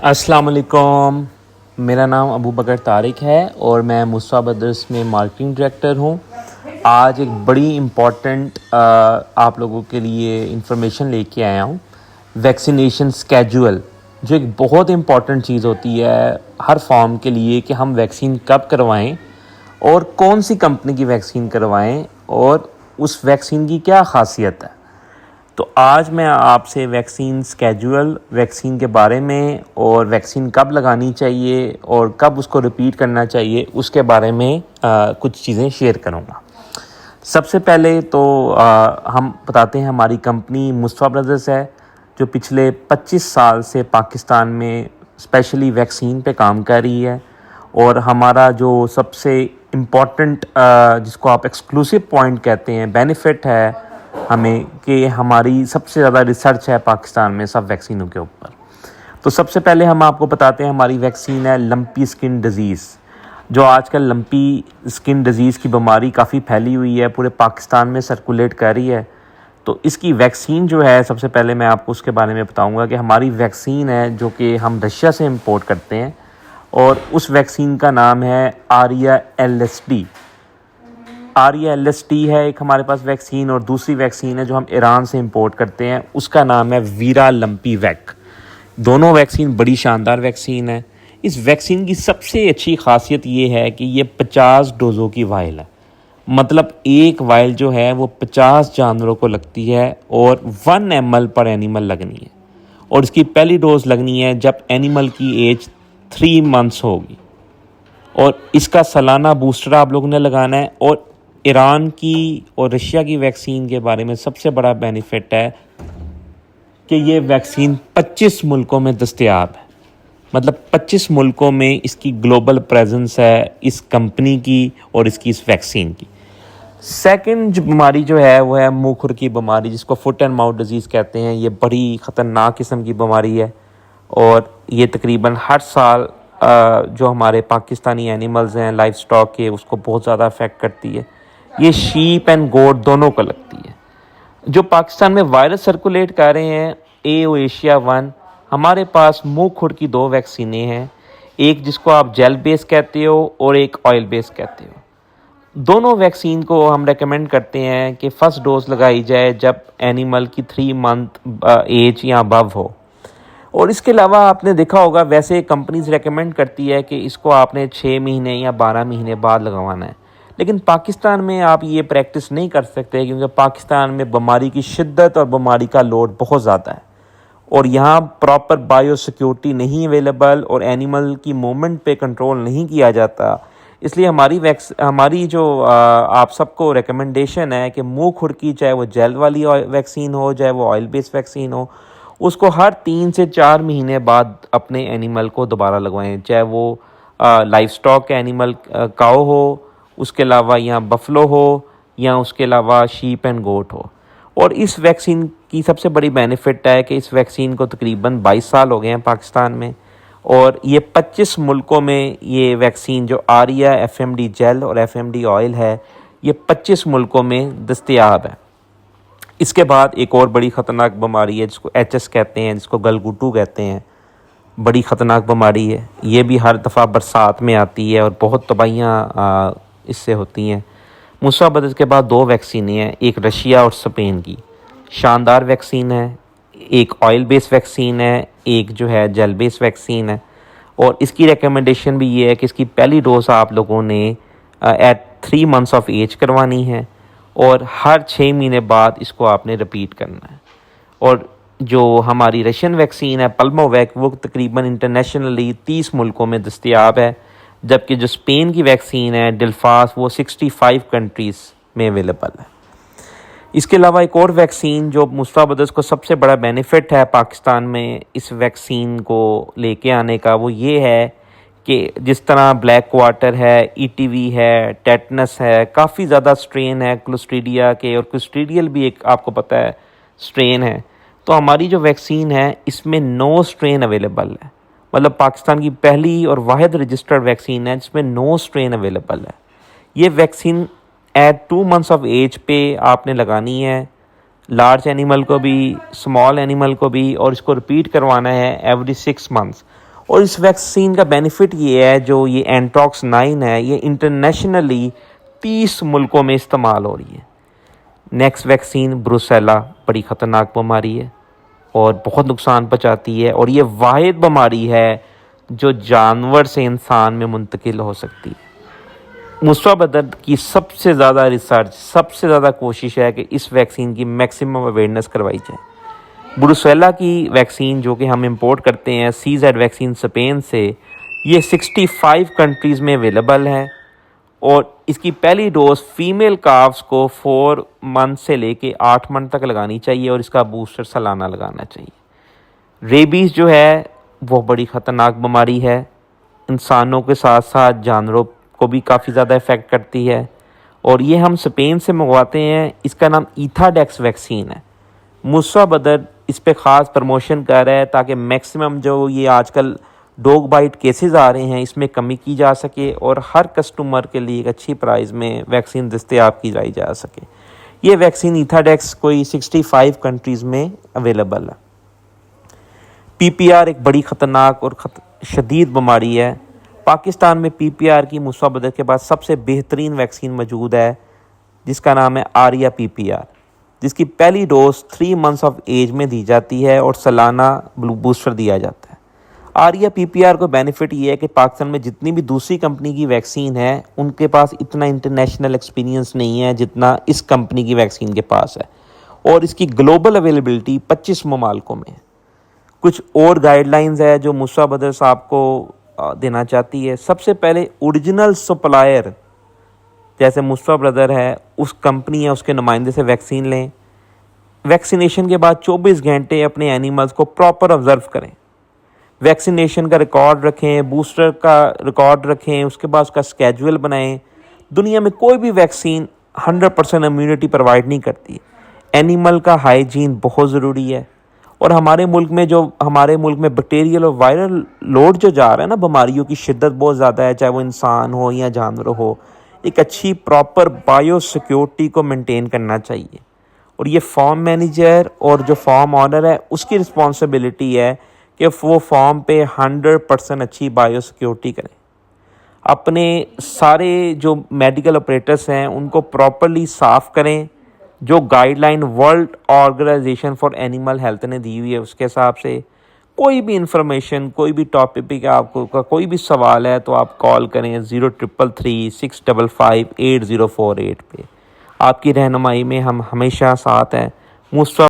السلام علیکم. میرا نام ابو بکر طارق ہے اور میں مصطفیٰ بدرس میں مارکیٹنگ ڈائریکٹر ہوں. آج ایک بڑی امپورٹنٹ آپ لوگوں کے لیے انفارمیشن لے کے آیا ہوں. ویکسینیشن اسکیجول جو ایک بہت امپورٹنٹ چیز ہوتی ہے ہر فارم کے لیے کہ ہم ویکسین کب کروائیں اور کون سی کمپنی کی ویکسین کروائیں اور اس ویکسین کی کیا خاصیت ہے. تو آج میں آپ سے ویکسین اسکیجول، ویکسین کے بارے میں اور ویکسین کب لگانی چاہیے اور کب اس کو ریپیٹ کرنا چاہیے اس کے بارے میں کچھ چیزیں شیئر کروں گا. سب سے پہلے تو ہم بتاتے ہیں ہماری کمپنی مصطفیٰ برادرز ہے جو پچھلے 25 سال سے پاکستان میں اسپیشلی ویکسین پہ کام کر رہی ہے. اور ہمارا جو سب سے امپورٹنٹ جس کو آپ ایکسکلوسیو پوائنٹ کہتے ہیں بینیفٹ ہے ہمیں کہ ہماری سب سے زیادہ ریسرچ ہے پاکستان میں سب ویکسینوں کے اوپر. تو سب سے پہلے ہم آپ کو بتاتے ہیں ہماری ویکسین ہے لمپی سکن ڈیزیز. جو آج کل لمپی سکن ڈیزیز کی بیماری کافی پھیلی ہوئی ہے، پورے پاکستان میں سرکولیٹ کر رہی ہے. تو اس کی ویکسین جو ہے سب سے پہلے میں آپ کو اس کے بارے میں بتاؤں گا کہ ہماری ویکسین ہے جو کہ ہم رشیا سے امپورٹ کرتے ہیں اور اس ویکسین کا نام ہے آریا ایل ایس ڈی. آریا ایل ایس ڈی ہے ایک ہمارے پاس ویکسین، اور دوسری ویکسین ہے جو ہم ایران سے امپورٹ کرتے ہیں اس کا نام ہے ویرا لمپی ویک. دونوں ویکسین بڑی شاندار ویکسین ہے. اس ویکسین کی سب سے اچھی خاصیت یہ ہے کہ یہ 50 ڈوزوں کی وائل ہے. مطلب ایک وائل جو ہے وہ 50 جانوروں کو لگتی ہے اور 1 ml پر اینیمل لگنی ہے. اور اس کی پہلی ڈوز لگنی ہے جب اینیمل کی ایج 3 months ہوگی. اور اس کا سالانہ بوسٹر آپ لوگوں نے لگانا ہے. اور ایران کی اور رشیا کی ویکسین کے بارے میں سب سے بڑا بینیفٹ ہے کہ یہ ویکسین 25 ملکوں میں دستیاب ہے. مطلب 25 ملکوں میں اس کی گلوبل پریزنس ہے اس کمپنی کی اور اس ویکسین کی. سیکنڈ بیماری جو ہے وہ ہے منہ کھر کی بیماری جس کو فٹ اینڈ ماؤتھ ڈیزیز کہتے ہیں. یہ بڑی خطرناک قسم کی بیماری ہے اور یہ تقریباً ہر سال جو ہمارے پاکستانی اینیملز ہیں لائف سٹاک کے اس کو بہت زیادہ افیکٹ کرتی ہے. یہ شیپ اینڈ گوٹ دونوں کو لگتی ہے. جو پاکستان میں وائرس سرکولیٹ کر رہے ہیں اے او ایشیا 1، ہمارے پاس منہ کھر کی 2 ویکسینیں ہیں، ایک جس کو آپ جیل بیس کہتے ہو اور ایک آئل بیس کہتے ہو. دونوں ویکسین کو ہم ریکمینڈ کرتے ہیں کہ فرسٹ ڈوز لگائی جائے جب اینیمل کی 3 month ایج یا ابو ہو. اور اس کے علاوہ آپ نے دیکھا ہوگا ویسے کمپنیز ریکمینڈ کرتی ہے کہ اس کو آپ نے 6 مہینے یا 12 مہینے بعد لگوانا ہے. لیکن پاکستان میں آپ یہ پریکٹس نہیں کر سکتے کیونکہ پاکستان میں بیماری کی شدت اور بیماری کا لوڈ بہت زیادہ ہے اور یہاں پراپر بائیو سیکیورٹی نہیں اویلیبل اور اینیمل کی موومنٹ پہ کنٹرول نہیں کیا جاتا. اس لیے ہماری جو آپ سب کو ریکمنڈیشن ہے کہ منہ کھر کی چاہے وہ جیل والی ویکسین ہو چاہے وہ آئل بیس ویکسین ہو اس کو ہر 3 سے 4 مہینے بعد اپنے اینیمل کو دوبارہ لگوائیں، چاہے وہ لائف سٹاک اینیمل کاؤ ہو، اس کے علاوہ یا بفلو ہو یا اس کے علاوہ شیپ اینڈ گوٹ ہو. اور اس ویکسین کی سب سے بڑی بینیفٹ ہے کہ اس ویکسین کو تقریباً 22 سال ہو گئے ہیں پاکستان میں اور یہ 25 ملکوں میں یہ ویکسین جو آریا ایف ایم ڈی جیل اور ایف ایم ڈی آئل ہے یہ 25 ملکوں میں دستیاب ہے. اس کے بعد ایک اور بڑی خطرناک بیماری ہے جس کو ایچ ایس کہتے ہیں، جس کو گلگوٹو کہتے ہیں. بڑی خطرناک بیماری ہے، یہ بھی ہر دفعہ برسات میں آتی ہے اور بہت تباہیاں اس سے ہوتی ہیں. مصطفیٰ بدرز کے بعد 2 ویکسینیں ہیں، ایک رشیا اور اسپین کی. شاندار ویکسین ہے، ایک آئل بیس ویکسین ہے، ایک جو ہے جیل بیس ویکسین ہے. اور اس کی ریکمنڈیشن بھی یہ ہے کہ اس کی پہلی ڈوز آپ لوگوں نے ایٹ 3 months آف ایج کروانی ہے اور ہر 6 مہینے بعد اس کو آپ نے رپیٹ کرنا ہے. اور جو ہماری رشین ویکسین ہے پلمو ویک وہ تقریباً انٹرنیشنلی 30 ملکوں میں دستیاب ہے، جبکہ جو اسپین کی ویکسین ہے ڈلفاس وہ 65 کنٹریز میں اویلیبل ہے. اس کے علاوہ ایک اور ویکسین جو مصطفیٰ بدرز کو سب سے بڑا بینیفٹ ہے پاکستان میں اس ویکسین کو لے کے آنے کا وہ یہ ہے کہ جس طرح بلیک کوارٹر ہے، ای ٹی وی ہے، ٹیٹنس ہے، کافی زیادہ سٹرین ہے کلوسٹریڈیا کے، اور کلوسٹریڈیل بھی ایک آپ کو پتہ ہے سٹرین ہے. تو ہماری جو ویکسین ہے اس میں 9 سٹرین اویلیبل ہے. مطلب پاکستان کی پہلی اور واحد رجسٹرڈ ویکسین ہے جس میں 9 سٹرین اویلیبل ہے. یہ vaccine at 2 months of age پہ آپ نے لگانی ہے، لارج اینیمل کو بھی اسمال اینیمل کو بھی، اور اس کو رپیٹ کروانا ہے ایوری 6 months. اور اس ویکسین کا بینیفٹ یہ ہے، جو یہ اینٹراکس 9 ہے، یہ انٹرنیشنلی 30 ملکوں میں استعمال ہو رہی ہے۔ نیکسٹ ویکسین بروسیلا، بڑی خطرناک بیماری ہے اور بہت نقصان پہنچاتی ہے، اور یہ واحد بیماری ہے جو جانور سے انسان میں منتقل ہو سکتی ہے۔ مصطفیٰ بدر کی سب سے زیادہ ریسرچ، سب سے زیادہ کوشش ہے کہ اس ویکسین کی میکسیمم اویئرنیس کروائی جائے۔ بروسیلا کی ویکسین جو کہ ہم امپورٹ کرتے ہیں CZ ویکسین اسپین سے، یہ 65 کنٹریز میں اویلیبل ہے، اور اس کی پہلی ڈوز فیمیل کافز کو 4 منتھ سے لے کے 8 منتھ تک لگانی چاہیے، اور اس کا بوسٹر سالانہ لگانا چاہیے۔ ریبیز جو ہے وہ بڑی خطرناک بیماری ہے، انسانوں کے ساتھ ساتھ جانوروں کو بھی کافی زیادہ افیکٹ کرتی ہے، اور یہ ہم اسپین سے منگواتے ہیں۔ اس کا نام ایتھاڈیکس ویکسین ہے۔ مصطفیٰ بدر اس پہ خاص پروموشن کر رہا ہے تاکہ میکسیمم جو یہ آج کل ڈوگ بائٹ کیسز آ رہے ہیں اس میں کمی کی جا سکے، اور ہر کسٹمر کے لیے ایک اچھی پرائز میں ویکسین دستیاب کی جا سکے۔ یہ ویکسین ایتھاڈیکس کوئی 65 کنٹریز میں اویلیبل ہے۔ PPR ایک بڑی خطرناک اور شدید بیماری ہے۔ پاکستان میں PPR کی مصطفیٰ بدر کے بعد سب سے بہترین ویکسین موجود ہے، جس کا نام ہے آریہ PPR، جس کی پہلی ڈوز 3 منتھس آف ایج میں دی جاتی ہے اور سالانہ بوسٹر دیا جاتا ہے۔ آریہ PPR کو بینیفٹ یہ ہے کہ پاکستان میں جتنی بھی دوسری کمپنی کی ویکسین ہے ان کے پاس اتنا انٹرنیشنل ایکسپیرینس نہیں ہے جتنا اس کمپنی کی ویکسین کے پاس ہے، اور اس کی گلوبل اویلیبلٹی 25 ممالکوں میں ہے۔ کچھ اور گائیڈ لائنز ہے جو مصطفیٰ بدر صاحب کو دینا چاہتی ہے۔ سب سے پہلے اوریجنل سپلائر جیسے مصطفیٰ بدر ہے، اس کمپنی یا اس کے نمائندے سے ویکسین لیں۔ ویکسینیشن کے بعد 24 گھنٹے اپنے اینیملز کو پراپر آبزرو کریں، ویکسینیشن کا ریکارڈ رکھیں، بوسٹر کا ریکارڈ رکھیں، اس کے بعد اس کا اسکیجول بنائیں۔ دنیا میں کوئی بھی ویکسین 100% امیونٹی پرووائڈ نہیں کرتی۔ اینیمل کا ہائیجین بہت ضروری ہے، اور ہمارے ملک میں بیکٹیریل اور وائرل لوڈ جو جا رہا ہے نا، بیماریوں کی شدت بہت زیادہ ہے، چاہے وہ انسان ہو یا جانور ہو۔ ایک اچھی پراپر بایو سیکیورٹی کو مینٹین کرنا چاہیے، اور یہ فارم مینیجر اور جو فارم آنر ہے اس کی رسپانسبلٹی ہے کہ وہ فارم پہ 100% اچھی بایو سیکیورٹی کریں۔ اپنے سارے جو میڈیکل آپریٹرس ہیں ان کو پراپرلی صاف کریں، جو guideline World Organisation for Animal Health نے دی ہوئی ہے اس کے حساب سے۔ کوئی بھی انفارمیشن، کوئی بھی ٹاپک پہ آپ کو کوئی بھی سوال ہے تو آپ کال کریں 0333 655 8048 پہ۔ آپ کی رہنمائی میں ہم ہمیشہ ساتھ ہیں۔ مصطفیٰ